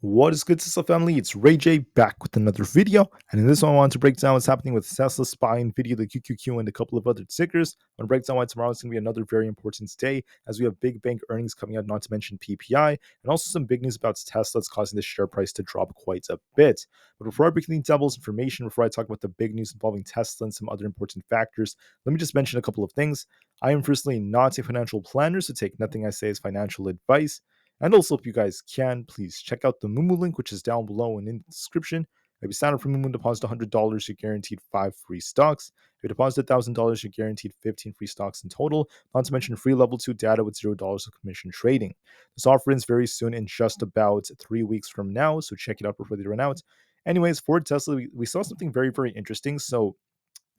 What is good, Tsla family? It's Ray J back with another video, and in this one, I want to break down what's happening with Tesla, SPY, Nvda, the QQQ, and a couple of other tickers. I'm going to break down why tomorrow is going to be another very important day, as we have big bank earnings coming out, not to mention PPI, and also some big news about Tesla that's causing the share price to drop quite a bit. But before I break down devil's information, before I talk about the big news involving Tesla and some other important factors, let me just mention a couple of things. I am firstly not a financial planner, so take nothing I say as financial advice. And also, if you guys can, please check out the Moomoo link, which is down below and in the description. If you sign up for Moomoo and deposit $100, you're guaranteed 5 free stocks. If you deposit $1,000, you're guaranteed 15 free stocks in total, not to mention free level 2 data with $0 of commission trading. This offer ends very soon, in just about 3 weeks from now, so check it out before they run out. Anyways, for Tesla, we saw something very, very interesting. So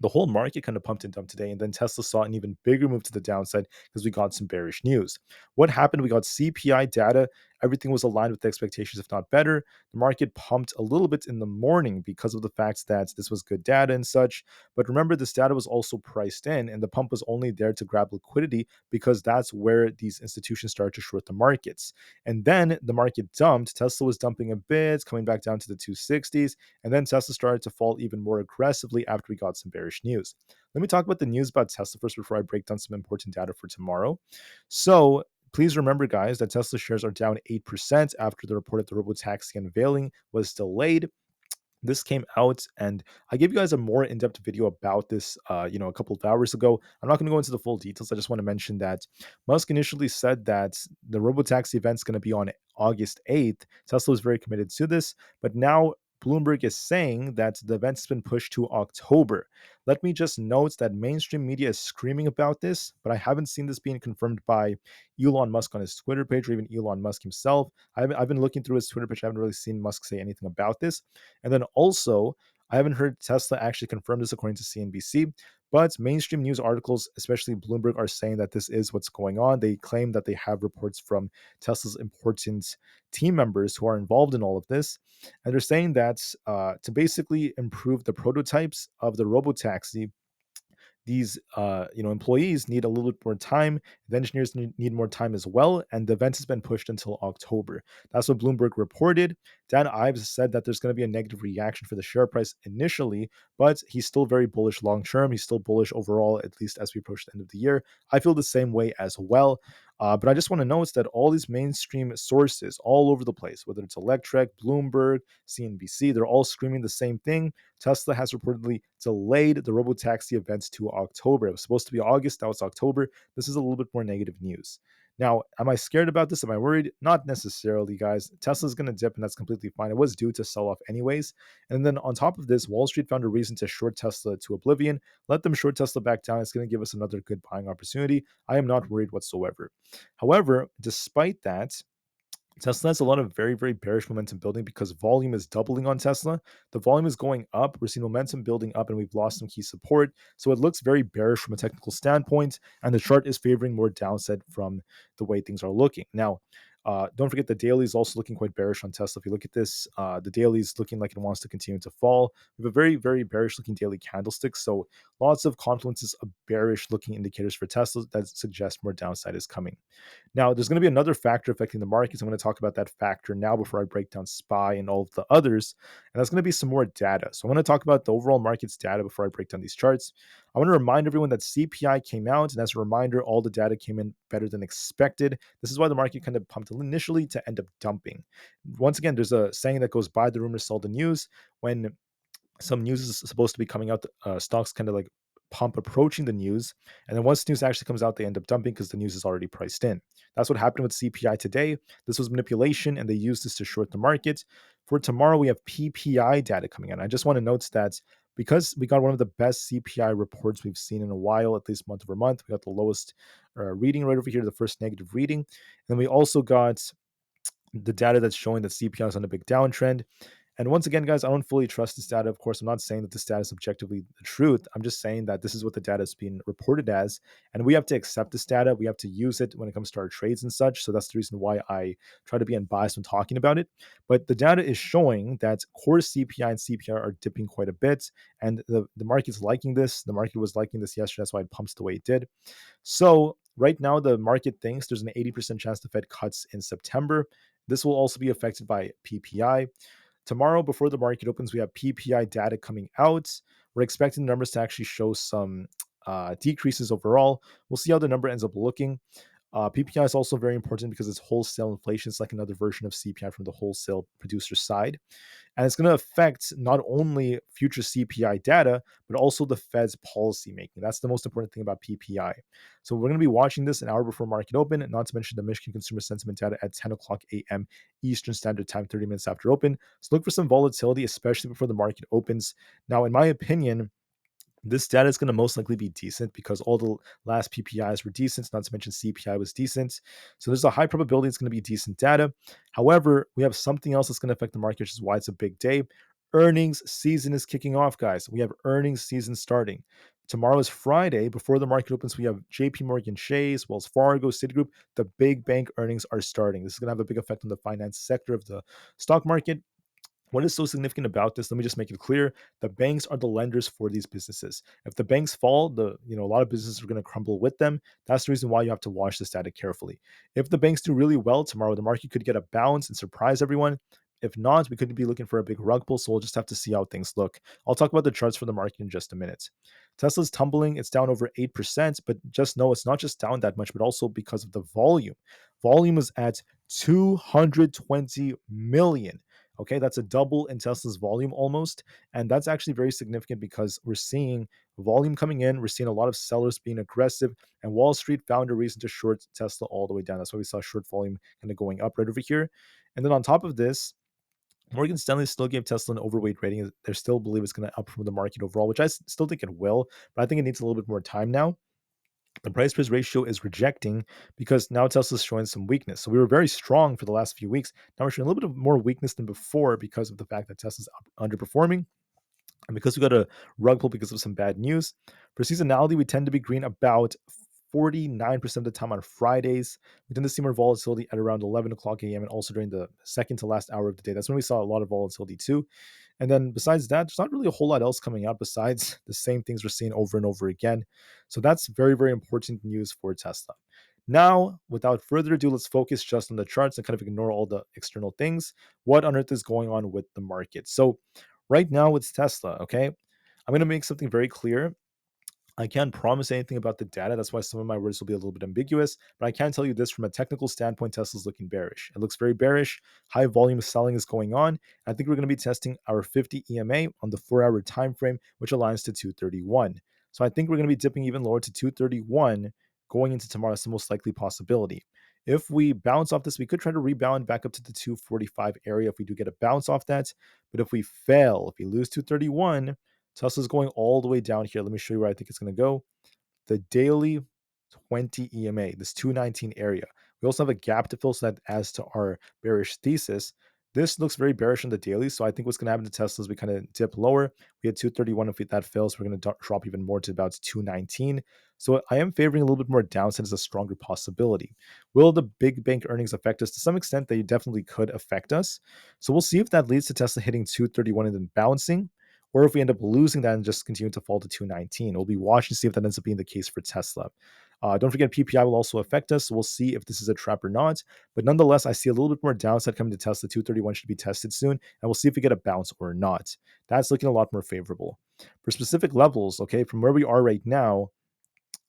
the whole market kind of pumped and dumped today, and then Tesla saw an even bigger move to the downside because we got some bearish news. What happened? We got CPI data. Everything was aligned with the expectations, if not better. The market pumped a little bit in the morning because of the fact that this was good data and such. But remember, this data was also priced in, and the pump was only there to grab liquidity because that's where these institutions started to short the markets. And then the market dumped. Tesla was dumping a bit, coming back down to the 260s, and then Tesla started to fall even more aggressively after we got some bearish news. Let me talk about the news about Tesla first before I break down some important data for tomorrow. So, please remember, guys, that Tesla shares are down 8% after the report that the robotaxi unveiling was delayed. This came out, and I gave you guys a more in-depth video about this a couple of hours ago. I'm not going to go into the full details. I just want to mention that Musk initially said that the robotaxi event is going to be on August 8th. Tesla was very committed to this, but now Bloomberg is saying that the event's been pushed to October. Let me just note that mainstream media is screaming about this, but I haven't seen this being confirmed by Elon Musk on his Twitter page or even Elon Musk himself. I've been looking through his Twitter page. I haven't really seen Musk say anything about this. And then also, I haven't heard Tesla actually confirm this according to CNBC, but mainstream news articles, especially Bloomberg, are saying that this is what's going on. They claim that they have reports from Tesla's important team members who are involved in all of this. And they're saying that to basically improve the prototypes of the robotaxi, these employees need a little bit more time. The engineers need more time as well, and the event has been pushed until October. That's what Bloomberg reported. Dan Ives said that there's going to be a negative reaction for the share price initially, but he's still very bullish long term. He's still bullish overall, at least as we approach the end of the year. I feel the same way as well. But I just want to note that all these mainstream sources all over the place, whether it's Electrek, Bloomberg, CNBC, they're all screaming the same thing. Tesla has reportedly delayed the robotaxi events to October. It was supposed to be August, now it's October. This is a little bit more negative news. Now, am I scared about this? Am I worried? Not necessarily, guys. Tesla's going to dip, and that's completely fine. It was due to sell off anyways. And then on top of this, Wall Street found a reason to short Tesla to oblivion. Let them short Tesla back down. It's going to give us another good buying opportunity. I am not worried whatsoever. However, despite that, Tesla has a lot of very, very bearish momentum building because volume is doubling on Tesla. The volume is going up. We're seeing momentum building up, and we've lost some key support. So it looks very bearish from a technical standpoint, and the chart is favoring more downside from the way things are looking. Now, don't forget the daily is also looking quite bearish on Tesla. If you look at this, the daily is looking like it wants to continue to fall. We have a very, very bearish looking daily candlestick. So lots of confluences of bearish looking indicators for Tesla that suggest more downside is coming. Now, there's going to be another factor affecting the markets. I'm going to talk about that factor now before I break down SPY and all of the others. And that's going to be some more data. So I want to talk about the overall market's data before I break down these charts. I want to remind everyone that CPI came out, and as a reminder, all the data came in better than expected. This is why the market kind of pumped initially to end up dumping. Once again, there's a saying that goes, buy the rumors, sell the news. When some news is supposed to be coming out, stocks kind of like pump approaching the news, and then once news actually comes out, they end up dumping because the news is already priced in. That's what happened with CPI today. This was manipulation, and they used this to short the market. For tomorrow, we have PPI data coming out. I just want to note that because we got one of the best CPI reports we've seen in a while, at least month over month, we got the lowest reading right over here, the first negative reading. And then we also got the data that's showing that CPI is on a big downtrend. And once again, guys, I don't fully trust this data. Of course, I'm not saying that this data is objectively the truth. I'm just saying that this is what the data is being reported as. And we have to accept this data. We have to use it when it comes to our trades and such. So that's the reason why I try to be unbiased when talking about it. But the data is showing that core CPI and CPI are dipping quite a bit. And the market's liking this. The market was liking this yesterday. That's why it pumps the way it did. So right now, the market thinks there's an 80% chance the Fed cuts in September. This will also be affected by PPI. Tomorrow, before the market opens, we have PPI data coming out. We're expecting the numbers to actually show some decreases overall. We'll see how the number ends up looking. PPI is also very important because it's wholesale inflation. It's like another version of CPI from the wholesale producer side. And it's going to affect not only future CPI data, but also the Fed's policy making. That's the most important thing about PPI. So we're going to be watching this an hour before market open, not to mention the Michigan Consumer Sentiment data at 10 o'clock a.m. Eastern Standard Time, 30 minutes after open. So look for some volatility, especially before the market opens. Now, in my opinion, this data is going to most likely be decent because all the last PPIs were decent, not to mention CPI was decent. So there's a high probability it's going to be decent data. However, we have something else that's going to affect the market, which is why it's a big day. Earnings season is kicking off, guys. We have earnings season starting. Tomorrow is Friday. Before the market opens, we have JP Morgan Chase, Wells Fargo, Citigroup. The big bank earnings are starting. This is going to have a big effect on the finance sector of the stock market. What is so significant about this? Let me just make it clear: the banks are the lenders for these businesses. If the banks fall, a lot of businesses are going to crumble with them. That's the reason why you have to watch this data carefully. If the banks do really well tomorrow, the market could get a bounce and surprise everyone. If not, we could be looking for a big rug pull, so we'll just have to see how things look. I'll talk about the charts for the market in just a minute. Tesla's tumbling, it's down over 8%, but just know it's not just down that much, but also because of the volume. Volume is at 220 million. Okay, that's a double in Tesla's volume almost. And that's actually very significant because we're seeing volume coming in. We're seeing a lot of sellers being aggressive, and Wall Street found a reason to short Tesla all the way down. That's why we saw short volume kind of going up right over here. And then on top of this, Morgan Stanley still gave Tesla an overweight rating. They still believe it's going to outperform the market overall, which I still think it will, but I think it needs a little bit more time now. The price price ratio is rejecting because now Tesla's showing some weakness. So we were very strong for the last few weeks. Now we're showing a little bit of more weakness than before because of the fact that Tesla's underperforming. And because we got a rug pull because of some bad news. For seasonality, we tend to be green about 49% of the time on Fridays. We tend to see more volatility at around 11 o'clock a.m. and also during the second to last hour of the day. That's when we saw a lot of volatility too. And then besides that, there's not really a whole lot else coming out besides the same things we're seeing over and over again. So that's very, very important news for Tesla. Now, without further ado, let's focus just on the charts and kind of ignore all the external things. What on earth is going on with the market? So right now it's Tesla, okay? I'm going to make something very clear. I can't promise anything about the data. That's why some of my words will be a little bit ambiguous. But I can tell you this: from a technical standpoint, Tesla's looking bearish. It looks very bearish. High volume selling is going on. I think we're going to be testing our 50 EMA on the 4-hour time frame, which aligns to 231. So I think we're going to be dipping even lower to 231 going into tomorrow. That's the most likely possibility. If we bounce off this, we could try to rebound back up to the 245 area if we do get a bounce off that. But if we fail, if we lose 231, Tesla's going all the way down here. Let me show you where I think it's going to go. The daily 20 EMA, this 219 area. We also have a gap to fill, so that adds to our bearish thesis. This looks very bearish on the daily, so I think what's going to happen to Tesla is we kind of dip lower. We had 231. If that fails, we're going to drop even more to about 219. So I am favoring a little bit more downside as a stronger possibility. Will the big bank earnings affect us? To some extent, they definitely could affect us. So we'll see if that leads to Tesla hitting 231 and then bouncing, or if we end up losing that and just continue to fall to 219. We'll be watching to see if that ends up being the case for Tesla. Don't forget, PPI will also affect us. So we'll see if this is a trap or not. But nonetheless, I see a little bit more downside coming to Tesla. 231 should be tested soon, and we'll see if we get a bounce or not. That's looking a lot more favorable. For specific levels, okay, from where we are right now,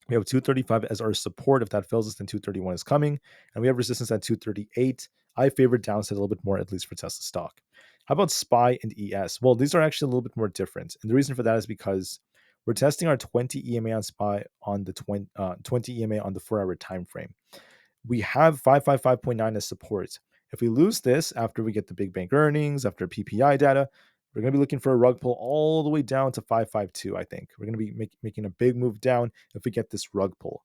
we have 235 as our support. If that fails us, then 231 is coming. And we have resistance at 238. I favor downside a little bit more, at least for Tesla stock. How about SPY and ES? Well, these are actually a little bit more different. And the reason for that is because we're testing our 20 EMA on SPY on the 20 EMA on the 4-hour time frame. We have 555.9 as support. If we lose this after we get the big bank earnings, after PPI data, we're going to be looking for a rug pull all the way down to 552, I think. We're going to be making a big move down if we get this rug pull.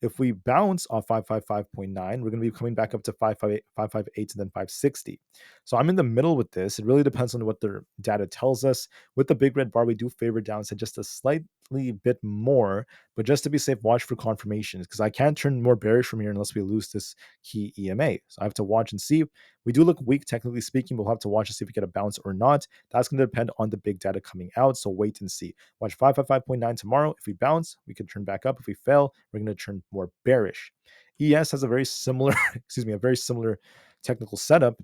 If we bounce off 555.9, we're going to be coming back up to 558, 558 and then 560. So I'm in the middle with this. It really depends on what the data tells us. With the big red bar, we do favor downside just a slightly bit more, but just to be safe, watch for confirmations because I can't turn more bearish from here unless we lose this key EMA. So I have to watch and see. We do look weak, technically speaking. We'll have to watch to see if we get a bounce or not. That's going to depend on the big data coming out. So wait and see. Watch 555.9 tomorrow. If we bounce, we can turn back up. If we fail, we're going to turn more bearish. ES has a very similar, a very similar technical setup,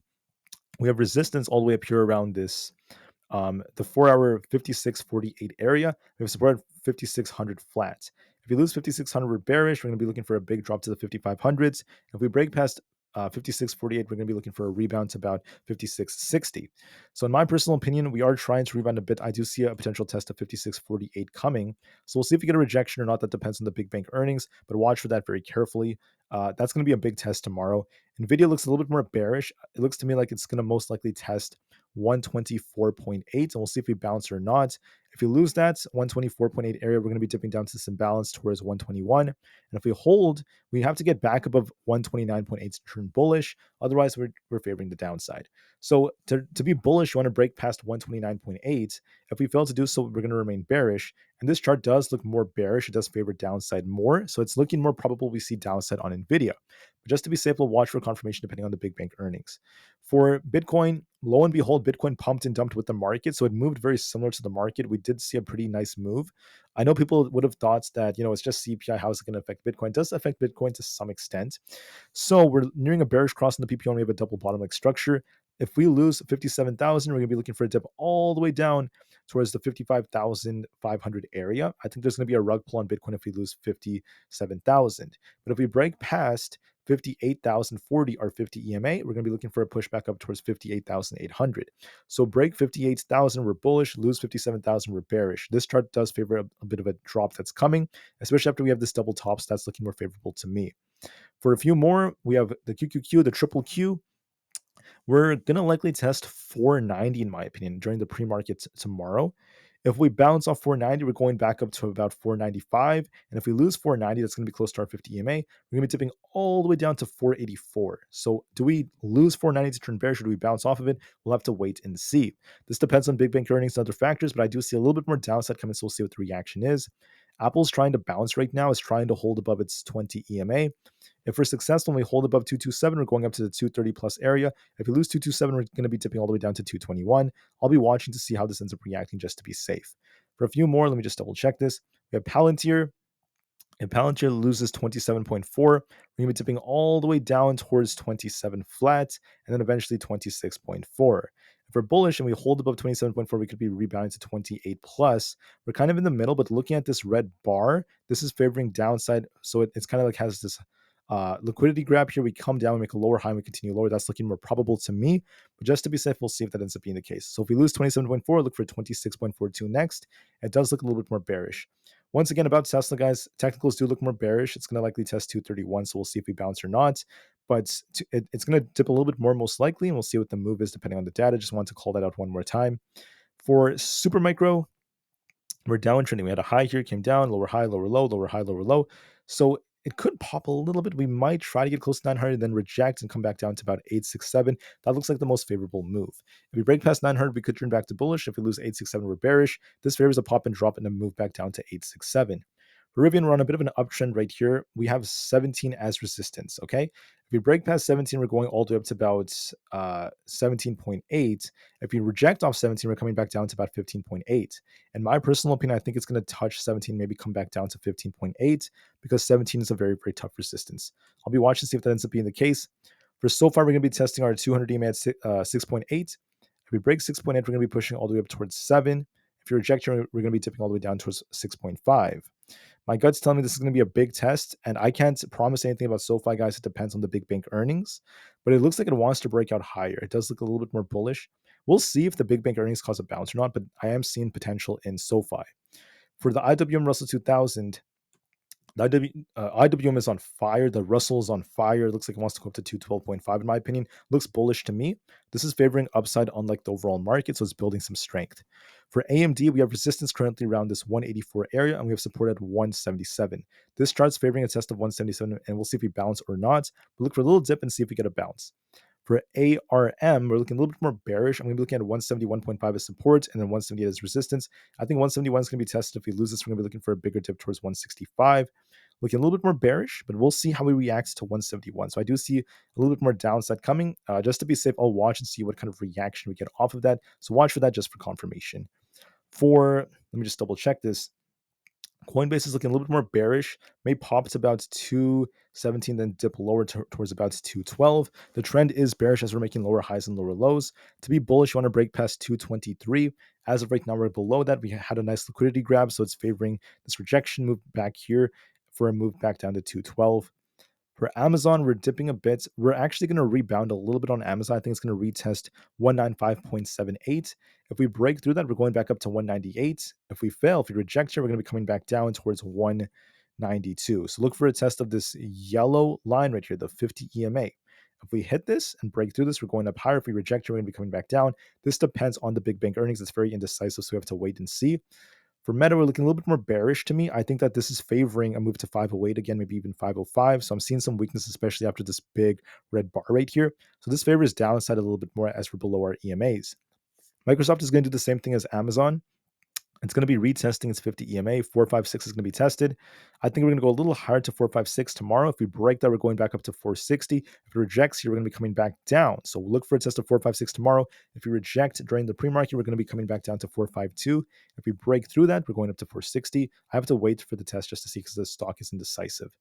we have resistance all the way up here around this the 4-hour 5648 area. We have support at 5600 flat. If we lose 5600, we're bearish. We're going to be looking for a big drop to the 5500s. If we break past 5648, we're going to be looking for a rebound to about 5660. So, in my personal opinion, we are trying to rebound a bit. I do see a potential test of 5648 coming. So, we'll see if we get a rejection or not. That depends on the big bank earnings, but watch for that very carefully. That's going to be a big test tomorrow. Nvidia looks a little bit more bearish. It looks to me like it's going to most likely test 124.8, and we'll see if we bounce or not. If we lose that 124.8 area, we're going to be dipping down to this imbalance towards 121. And if we hold, we have to get back above 129.8 to turn bullish. Otherwise, we're favoring the downside. So to be bullish, you want to break past 129.8. If we fail to do so, we're going to remain bearish. And this chart does look more bearish. It does favor downside more. So it's looking more probable we see downside on Nvidia. But just to be safe, we'll watch for confirmation depending on the big bank earnings. For Bitcoin, lo and behold, Bitcoin pumped and dumped with the market. So it moved very similar to the market. We did see a pretty nice move. I know people would have thought that, it's just CPI. How is it going to affect Bitcoin? It does affect Bitcoin to some extent. So we're nearing a bearish cross in the PPO and we have a double bottom like structure. If we lose 57,000, we're going to be looking for a dip all the way down towards the 55,500 area. I think there's going to be a rug pull on Bitcoin if we lose 57,000. But if we break past 58,040 or 50 EMA, we're going to be looking for a pushback up towards 58,800. So break 58,000, we're bullish. Lose 57,000, we're bearish. This chart does favor a bit of a drop that's coming, especially after we have this double top. So that's looking more favorable to me. For a few more, we have the QQQ, the triple Q. We're going to likely test 490, in my opinion, during the pre-market tomorrow. If we bounce off 490, we're going back up to about 495. And if we lose 490, that's going to be close to our 50 EMA. We're going to be tipping all the way down to 484. So do we lose 490 to turn bearish or do we bounce off of it? We'll have to wait and see. This depends on big bank earnings and other factors, but I do see a little bit more downside coming, so we'll see what the reaction is. Apple's trying to bounce right now, is trying to hold above its 20 EMA. If we're successful and we hold above 227, we're going up to the 230 plus area. If we lose 227, we're going to be dipping all the way down to 221. I'll be watching to see how this ends up reacting just to be safe. For a few more, let me just double check this. We have Palantir. If Palantir loses 27.4, we're going to be tipping all the way down towards 27 flat and then eventually 26.4. If we're bullish and we hold above 27.4, we could be rebounding to 28 plus. We're kind of in the middle, but looking at this red bar, this is favoring downside. So it's kind of like has this liquidity grab here. We come down, we make a lower high, and we continue lower. That's looking more probable to me. But just to be safe, we'll see if that ends up being the case. So if we lose 27.4, look for 26.42 next. It does look a little bit more bearish. Once again, about Tesla, guys, technicals do look more bearish. It's going to likely test 231, so we'll see if we bounce or not. But it's going to dip a little bit more, most likely, and we'll see what the move is depending on the data. Just want to call that out one more time. For Supermicro, we're downtrending. We had a high here, came down, lower high, lower low, lower high, lower low. So it could pop a little bit. We might try to get close to 900, then reject and come back down to about 867. That looks like the most favorable move. If we break past 900, we could turn back to bullish. If we lose 867, we're bearish. This favors a pop and drop and a move back down to 867. For Rivian, we're on a bit of an uptrend right here. We have 17 as resistance, okay? If we break past 17, we're going all the way up to about 17.8. If we reject off 17, we're coming back down to about 15.8. In my personal opinion, I think it's going to touch 17, maybe come back down to 15.8 because 17 is a very, very tough resistance. I'll be watching to see if that ends up being the case. For so far, we're going to be testing our 200 EMA at 6.8. If we break 6.8, we're going to be pushing all the way up towards 7. If you reject, we're going to be tipping all the way down towards 6.5. My gut's telling me this is going to be a big test, and I can't promise anything about SoFi, guys. It depends on the big bank earnings, but it looks like it wants to break out higher. It does look a little bit more bullish. We'll see if the big bank earnings cause a bounce or not, but I am seeing potential in SoFi. For the IWM Russell 2000, the IWM is on fire. The Russell is on fire. It looks like it wants to go up to 212.5 in my opinion. Looks bullish to me. This is favoring upside unlike the overall market, so it's building some strength. For AMD, we have resistance currently around this 184 area, and we have support at 177. This chart's favoring a test of 177, and we'll see if we bounce or not. We'll look for a little dip and see if we get a bounce. For ARM, we're looking a little bit more bearish. I'm going to be looking at 171.5 as support and then 178 as resistance. I think 171 is going to be tested. If we lose this, we're going to be looking for a bigger dip towards 165. Looking a little bit more bearish, but we'll see how we react to 171. So I do see a little bit more downside coming. Just to be safe, I'll watch and see what kind of reaction we get off of that. So watch for that just for confirmation. Let me just double check this. Coinbase is looking a little bit more bearish, may pop to about 217, then dip lower towards about 212. The trend is bearish as we're making lower highs and lower lows. To be bullish, you want to break past 223. As of right now, we're below that. We had a nice liquidity grab, so it's favoring this rejection move back here for a move back down to 212. For Amazon, we're dipping a bit. We're actually going to rebound a little bit on Amazon. I think it's going to retest 195.78. If we break through that, we're going back up to 198. If we fail, if we reject here, we're going to be coming back down towards 192. So look for a test of this yellow line right here, the 50 EMA. If we hit this and break through this, we're going up higher. If we reject here, we're going to be coming back down. This depends on the big bank earnings. It's very indecisive, so we have to wait and see. For Meta, we're looking a little bit more bearish to me. I think that this is favoring a move to 508 again, maybe even 505. So I'm seeing some weakness, especially after this big red bar right here. So this favors downside a little bit more as we're below our EMAs. Microsoft is going to do the same thing as Amazon. It's going to be retesting its 50 EMA. 456 is going to be tested. I think we're going to go a little higher to 456 tomorrow. If we break that, we're going back up to 460. If it rejects here, we're going to be coming back down. So we'll look for a test of 456 tomorrow. If we reject during the pre-market, we're going to be coming back down to 452. If we break through that, we're going up to 460. I have to wait for the test just to see because the stock is indecisive.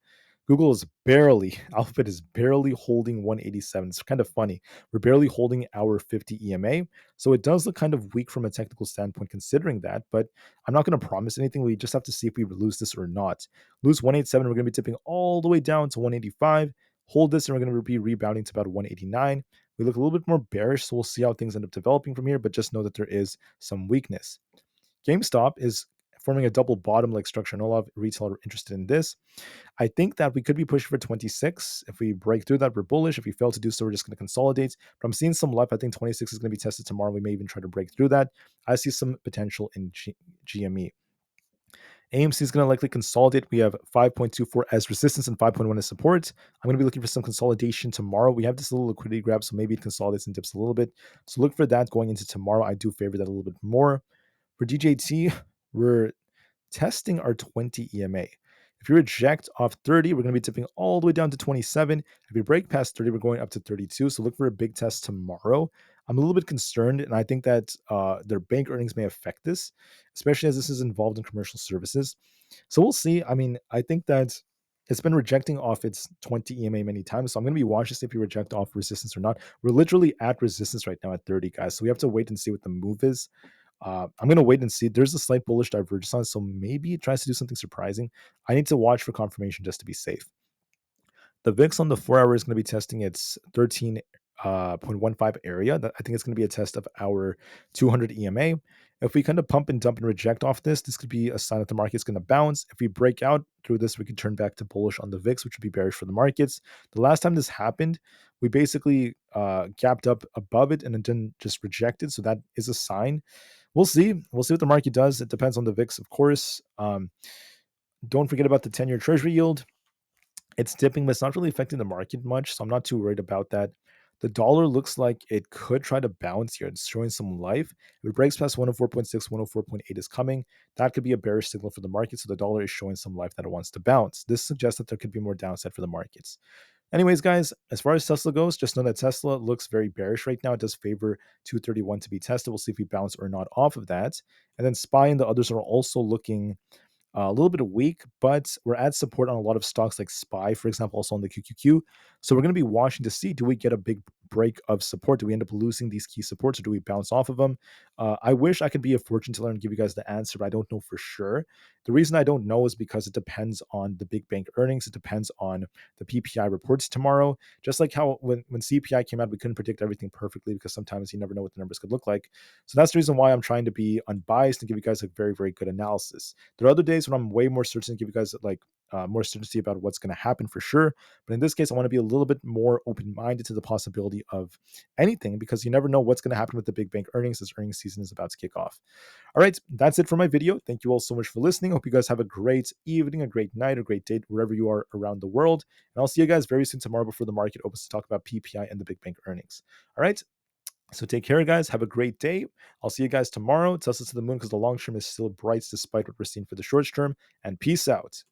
Google is barely, Alphabet is barely holding 187. It's kind of funny. We're barely holding our 50 EMA. So it does look kind of weak from a technical standpoint considering that, but I'm not going to promise anything. We just have to see if we lose this or not. Lose 187, we're going to be tipping all the way down to 185. Hold this, and we're going to be rebounding to about 189. We look a little bit more bearish, so we'll see how things end up developing from here, but just know that there is some weakness. GameStop is forming a double bottom-like structure. I know a lot of retail are interested in this. I think that we could be pushing for 26. If we break through that, we're bullish. If we fail to do so, we're just going to consolidate. But I'm seeing some life. I think 26 is going to be tested tomorrow. We may even try to break through that. I see some potential in GME. AMC is going to likely consolidate. We have 5.24 as resistance and 5.1 as support. I'm going to be looking for some consolidation tomorrow. We have this little liquidity grab, so maybe it consolidates and dips a little bit. So look for that going into tomorrow. I do favor that a little bit more. For DJT, we're testing our 20 EMA. If you reject off 30, we're going to be tipping all the way down to 27. If we break past 30, we're going up to 32. So look for a big test tomorrow. I'm a little bit concerned, and I think that their bank earnings may affect this, especially as this is involved in commercial services. So we'll see. I mean, I think that it's been rejecting off its 20 EMA many times. So I'm going to be watching to see if you reject off resistance or not. We're literally at resistance right now at 30, guys. So we have to wait and see what the move is. I'm going to wait and see. There's a slight bullish divergence on it, so maybe it tries to do something surprising. I need to watch for confirmation just to be safe. The VIX on the 4 hour is going to be testing its 13.15 area. I think it's going to be a test of our 200 EMA. If we kind of pump and dump and reject off this could be a sign that the market's going to bounce. If we break out through this, we can turn back to bullish on the VIX, which would be bearish for the markets. The last time this happened, we basically gapped up above it and then just rejected. So that is a sign. We'll see. We'll see what the market does. It depends on the VIX, of course. Don't forget about the 10-year treasury yield. It's dipping, but it's not really affecting the market much, so I'm not too worried about that. The dollar looks like it could try to bounce here. It's showing some life. If it breaks past 104.6, 104.8 is coming. That could be a bearish signal for the market, so the dollar is showing some life that it wants to bounce. This suggests that there could be more downside for the markets. Anyways, guys, as far as Tesla goes, just know that Tesla looks very bearish right now. It does favor 231 to be tested. We'll see if we bounce or not off of that. And then SPY and the others are also looking a little bit weak, but we're at support on a lot of stocks like SPY, for example, also on the QQQ. So we're going to be watching to see, do we get a big break of support? Do we end up losing these key supports or do we bounce off of them? I wish I could be a fortune teller and give you guys the answer, but I don't know for sure. The reason I don't know is because it depends on the big bank earnings. It depends on the PPI reports tomorrow. Just like how when CPI came out, we couldn't predict everything perfectly because sometimes you never know what the numbers could look like. So that's the reason why I'm trying to be unbiased and give you guys a very, very good analysis. There are other days when I'm way more certain to give you guys more certainty about what's going to happen for sure. But in this case, I want to be a little bit more open-minded to the possibility of anything because you never know what's going to happen with the big bank earnings as earnings season is about to kick off. All right, that's it for my video. Thank you all so much for listening. Hope you guys have a great evening, a great night, a great day wherever you are around the world. And I'll see you guys very soon tomorrow before the market opens to talk about PPI and the big bank earnings. All right. So take care, guys. Have a great day. I'll see you guys tomorrow. Tesla to the moon because the long term is still bright despite what we're seeing for the short term. And peace out.